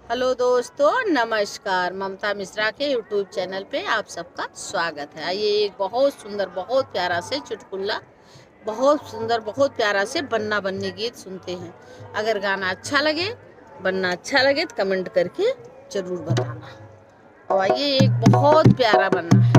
Hello दोस्तों, नमस्कार। ममता मिश्रा के यूट्यूब चैनल पे आप सबका स्वागत है। आइए एक बहुत सुंदर, बहुत प्यारा से चुटकुला, बहुत सुंदर, बहुत प्यारा से बन्ना बन्नी गीत सुनते हैं। अगर गाना अच्छा लगे, बन्ना अच्छा लगे तो कमेंट करके जरूर बताना। और आइए एक बहुत प्यारा बन्ना है।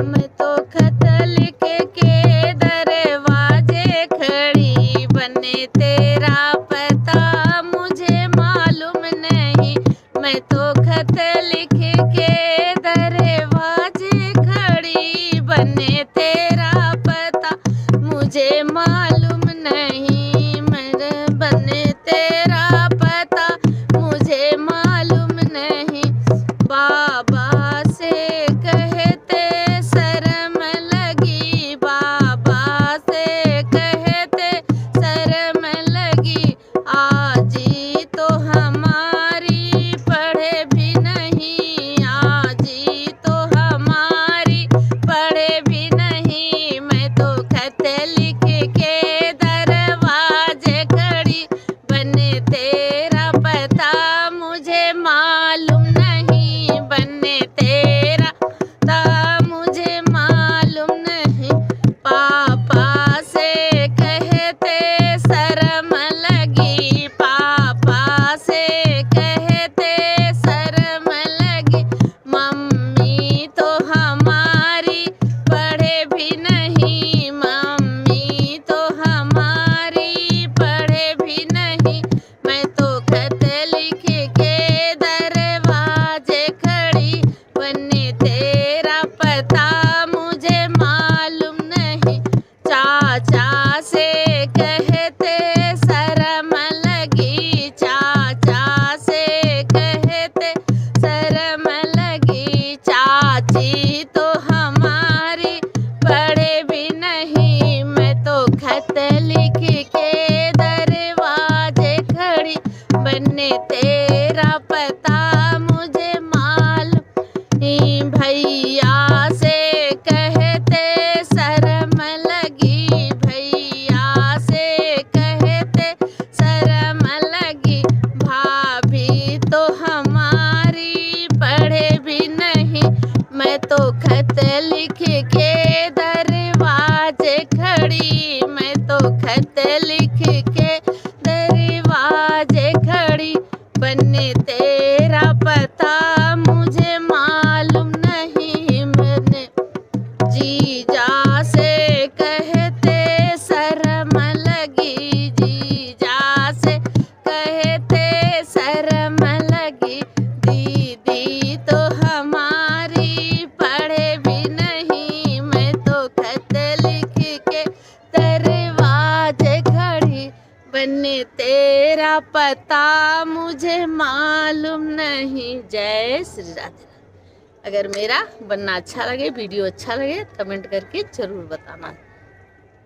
मैं तो खत लिख के दरवाजे खड़ी, बने तेरा पता मुझे मालूम नहीं। मैं तो खत लिख के दरवाजे खड़ी, बने तेरा पता मुझे मालूम नहीं। मेरे बने तेरा पता मुझे मालूम नहीं। बाबा से कहते शर्म लगी, बाबा से कहते शर्म लगी। आजी तो हमारी पढ़े भी नहीं, आजी तो हमारी पढ़े भी नहीं। मैं तो खत लिख के दरवाजे खड़ी, बने तेरा पता मुझे मालूम नहीं। बने तेरा पता मुझे मालूम नहीं। पापा से कहते शर्म लगी, पापा से कहते शर्म लगी। मम्मी तो हमारी पढ़े भी नहीं, मम्मी तो हमारी पढ़े भी नहीं। मैं तो खत लिख के दरवाजे खड़ी, बने तेरा पता मुझे मालूम नहीं। चाचा से कहते शर्म लगी, चाचा से कहते शर्म लगी। चाची तो हमारी पढ़े भी नहीं। मैं तो खत लिख के दरवाजे खड़ी, बने तेरा पता मुझे मालूम। भैया से कहते शर्म लगी, भैया से कहते शर्म लगी। भाभी तो हमारी पढ़े भी नहीं। मैं तो खत लिख के दरवाजे खड़ी, मैं तो खत लिख के दरवाजे खड़ी, बने तेरा पता मुझे मालूम नहीं। मैंने जीजा से कहते शर्म लगी, जीजा से कहते शर्म लगी। दीदी तो हमारी पढ़े भी नहीं। मैं तो खत लिख के दरवाजे खड़ी, बने तेरा पता मुझे मालूम नहीं। जय श्री राधे। अगर मेरा बनना अच्छा लगे, वीडियो अच्छा लगे, कमेंट करके जरूर बताना।